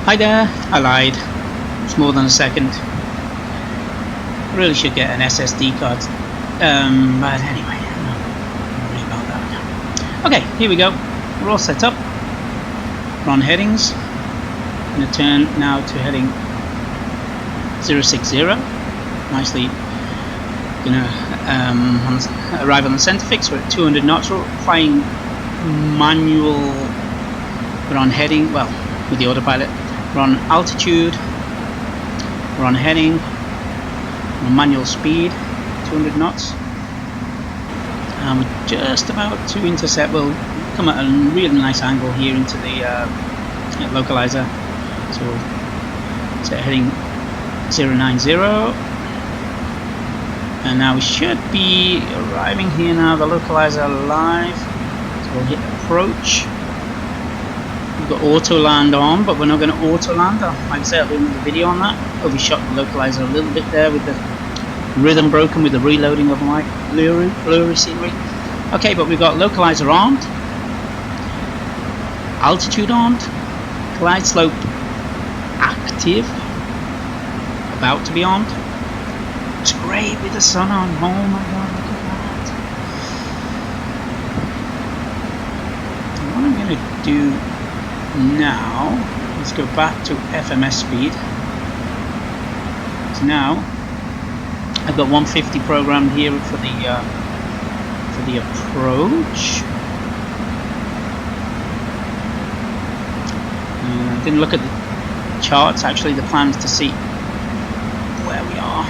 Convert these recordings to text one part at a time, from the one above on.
Hi there, I lied. It's more than a second. Really should get an SSD card. But anyway, don't worry about that. Okay, here we go. We're all set up. We're on headings. I'm going to turn now to heading 060. Nicely going to arrive on the center fix. We're at 200 knots. We're flying manual. We're on heading, well, with the autopilot. We're on altitude. We're on heading. We're on manual speed, 200 knots. And we're just about to intercept. We'll come at a really nice angle here into the localizer. So we'll set heading 090. And now we should be arriving here now, the localizer live. So we'll hit approach. We've got auto land on, but we're not going to auto land. Like I said, I'll do another video on that. Overshot the localizer a little bit there with the rhythm broken with the reloading of my blurry scenery. Okay, but we've got localizer armed, altitude armed, glide slope active, about to be armed. It's great with the sun on. Oh my god, look at that. What I'm going to do now, let's go back to FMS speed. So now I've got 150 programmed here for the approach. I didn't look at the charts, actually the plans to see where we are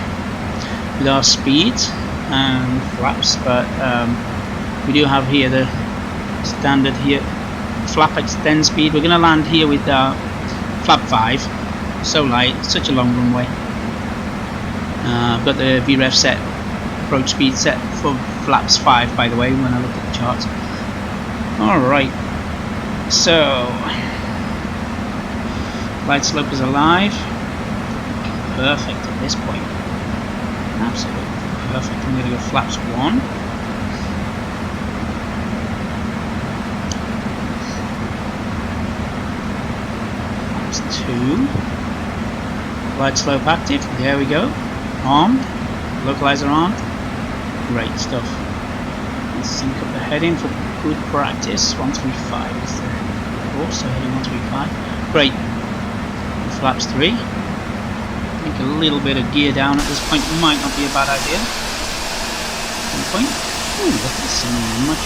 with our speeds and flaps, but we do have here the standard here flap extend speed. We're going to land here with flap 5, so light, such a long runway. I've got the VREF set, approach speed set for flaps 5 by the way when I look at the charts. Alright, so glide slope is alive. Perfect at this point. Absolutely perfect. I'm going to go flaps 1. Flaps 2. Glide slope active. There we go. Armed. Localizer armed. Great stuff. Let's sync up the heading for good practice. 135 is the course, so heading 135. Great. Flaps 3. I think a little bit of gear down at this point might not be a bad idea. One point. Ooh, look at the scenery, much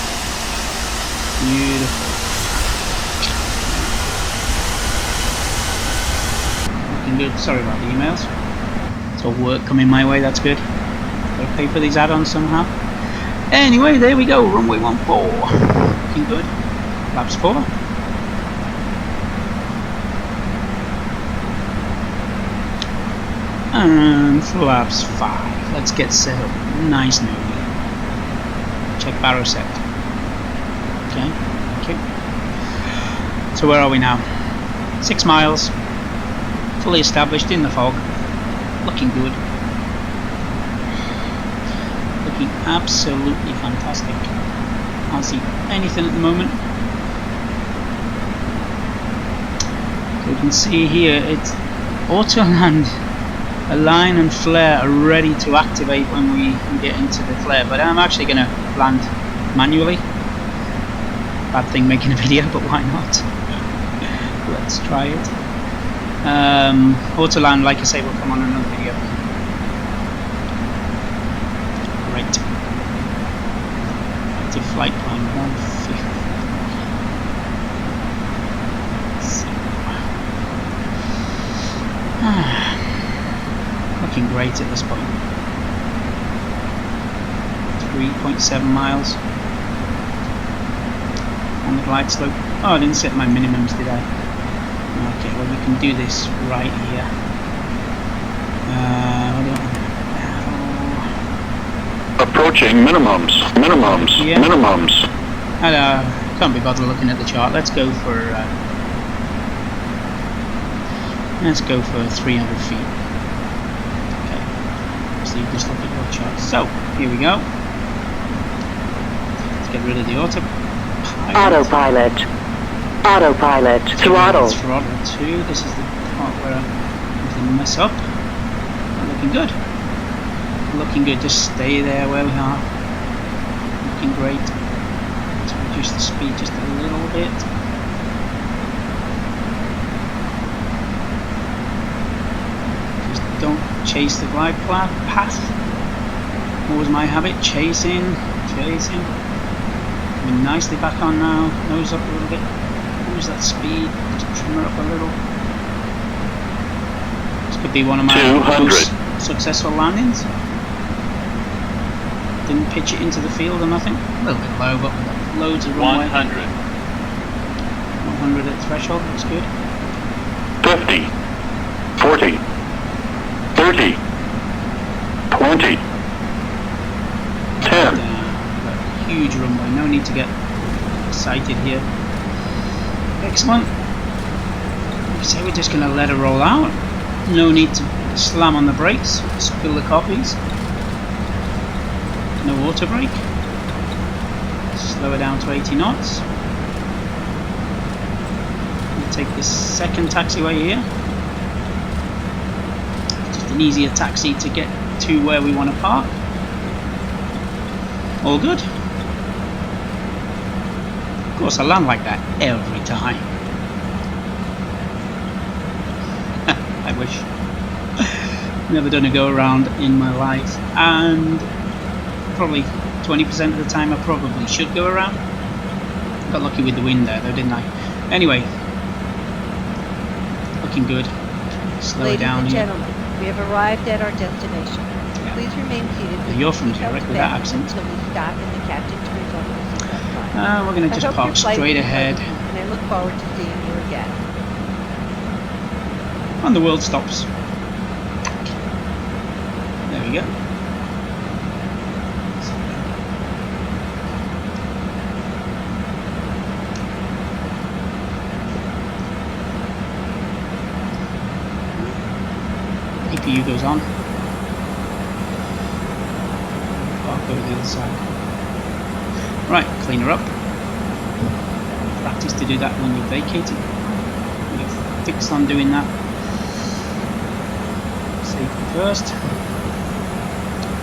beautiful. Looking good. Sorry about the emails. It's all work coming my way. That's good. Gotta pay for these add-ons somehow. Anyway, there we go. Runway 14. Looking good. Flaps 4. And flaps 5. Let's get set up. Nice and early. Check barrow set. Okay, thank you. So where are we now? 6 miles. Fully established in the fog. Looking good. Looking absolutely fantastic. Can't see anything at the moment. So you can see here it's auto land. Align and flare are ready to activate when we get into the flare, but I'm actually going to land manually. Bad thing making a video, but why not? Let's try it. Auto land, like I say, will come on another video. Great. Active flight plan 150. Looking great at this point. 3.7 miles on the glide slope. Oh, I didn't set my minimums, did I? Okay, well we can do this right here. Approaching minimums. Yeah. Minimums. I can't be bothered looking at the chart. Let's go for 300 feet. Just look at your chart. So here we go. Let's get rid of the autopilot. Autopilot. Throttle. Throttle 2. This is the part where everything mess up. Looking good. Looking good. Just stay there where we are. Looking great. Let's reduce the speed just a little bit. Just don't chase the glide path. Always my habit. Chasing. We're nicely back on now. Nose up a little bit. Use that speed. Just trim her up a little. This could be one of my 200. most successful landings. Didn't pitch it into the field or nothing. A little bit low, but loads of runway. 100. 100 at threshold. Looks good. 50. 40. 30. 20. 10. Huge runway. No need to get excited here. Excellent. Like I say, we're just going to let her roll out. No need to slam on the brakes, spill the coffees. No auto brake. Slow her down to 80 knots. We'll take this second taxiway here. Just an easier taxi to get to where we want to park. All good. Of course, I land like that every time. I wish. Never done a go around in my life, and probably 20% of the time I probably should go around. Got lucky with the wind there though, didn't I? Anyway, looking good. Slow it down here. Ladies and gentlemen, we have arrived at our destination. Yeah. Please remain seated. You're from Zurich with that accent. Until we stop and the captain turns on the seatbelt sign. We're going to I just hope park your flight straight was ahead. pleasant, and I look forward to seeing you again. And the world stops. There we go. APU goes on. I'll go to the other side. Right, clean her up. Practice to do that when you're vacating. You're fixed on doing that. Safety first.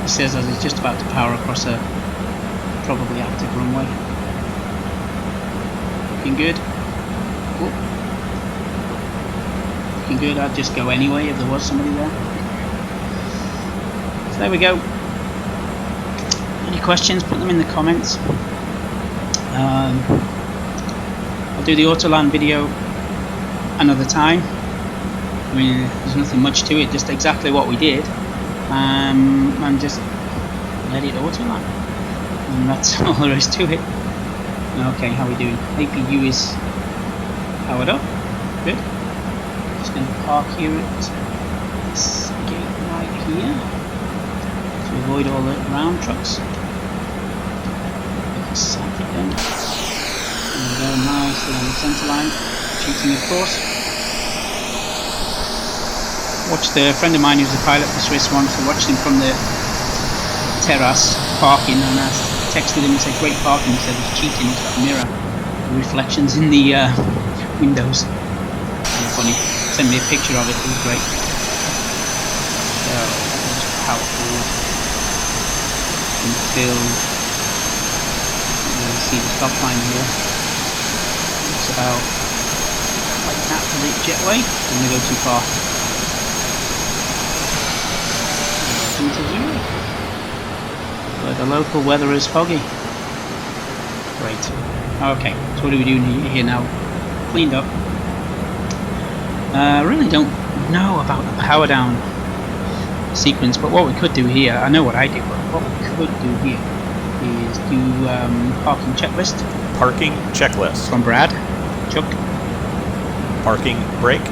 He says as he's just about to power across a probably active runway. Looking good. Oh. Looking good. I'd just go anyway if there was somebody there. So there we go. Any questions? Put them in the comments. I'll do the Autoland video another time. I mean, there's nothing much to it, just exactly what we did, and just let it Autoland, and that's all there is to it. Okay, how are we doing? APU is powered up. Good. Just going to park here at this gate right here to avoid all the round trucks. Sat it then. There we go, nicely on the centre line. Shooting, of course. Watched a friend of mine who's a pilot for Swiss once. I watched him from the terrace parking, and I texted him and said, "Great parking." He said he's cheating. He's got a mirror, reflections in the windows. Really funny. Sent me a picture of it. It was great. So just power forward until you see the stop line here. It's about like that for the jetway. I'm going to go too far. Into Zurich, where the local weather is foggy. Great. Okay, so what are we doing here now? Cleaned up. I really don't know about the power down sequence, but what we could do here, I know what I did, but what we could do here is do parking checklist. Parking checklist. From Brad. Chuck. Parking brake.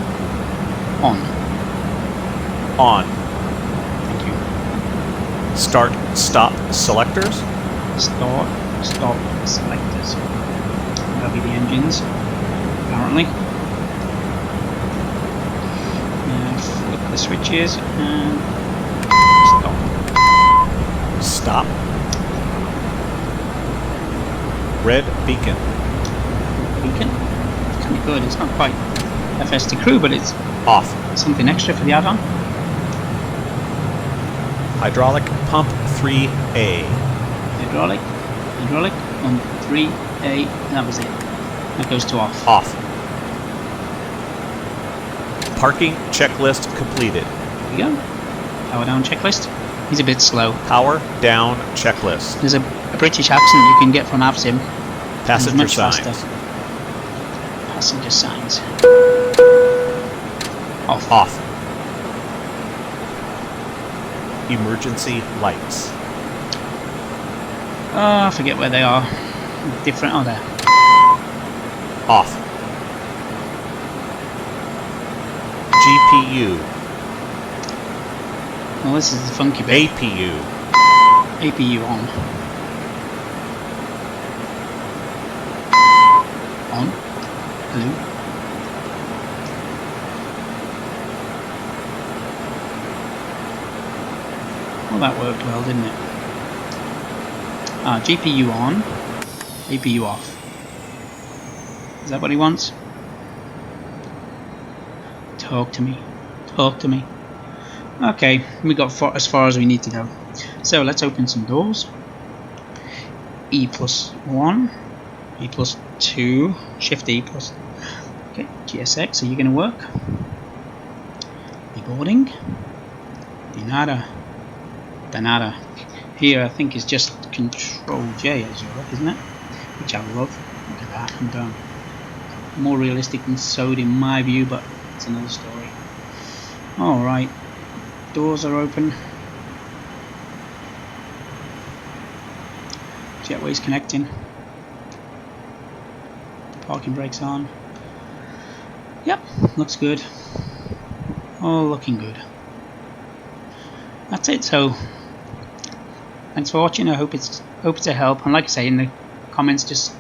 On. On. Thank you. Start stop selectors. Start stop selectors. That'll be the engines, apparently. Flip the switches and stop. Stop. Red beacon. Beacon. It's kind of good. It's not quite FS to crew, but it's Off. Something extra for the add-on. Hydraulic pump 3A. Hydraulic on 3A. That was it. That goes to off. Off. Parking checklist completed. There we go. Power down checklist. He's a bit slow. Power down checklist. There's a British accent you can get from Avsim. Passenger much signs. faster. Passenger signs. Off. Off. Emergency lights. Oh, I forget where they are. Different. Oh, there. Off. GPU. Well, this is the funky bit. APU. APU on. On. Blue. Well, that worked well, didn't it? GPU on. APU off. Is that what he wants? Talk to me. Talk to me. Okay, we got as far as we need to go. So let's open some doors. E+1, E+2, Shift E plus. Okay, GSX, are you going to work? Deboarding. Danada. Here I think is just Control J as well, isn't it? Which I love. Look at that, and more realistic than Sode in my view, but it's another story. Alright, doors are open. Jetway's connecting. Parking brakes on. Yep, looks good. All looking good. That's it. So thanks for watching. I hope it's a help. And like I say, in the comments, just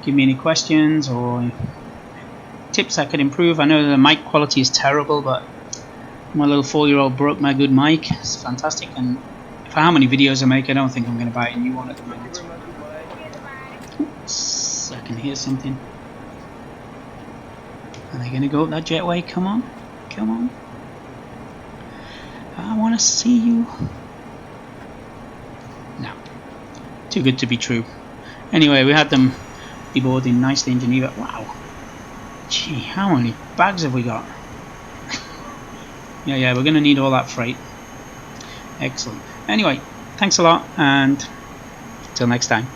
give me any questions or tips I could improve. I know the mic quality is terrible, but my little 4-year-old broke my good mic. It's fantastic, and for how many videos I make, I don't think I'm going to buy a new one at the moment. Oops, I can hear something. Are they going to go up that jetway? Come on, come on. I want to see you. No, too good to be true. Anyway, we had them deboarding nicely in Geneva. Wow. Gee, how many bags have we got? Yeah, we're going to need all that freight. Excellent. Anyway, thanks a lot, and till next time.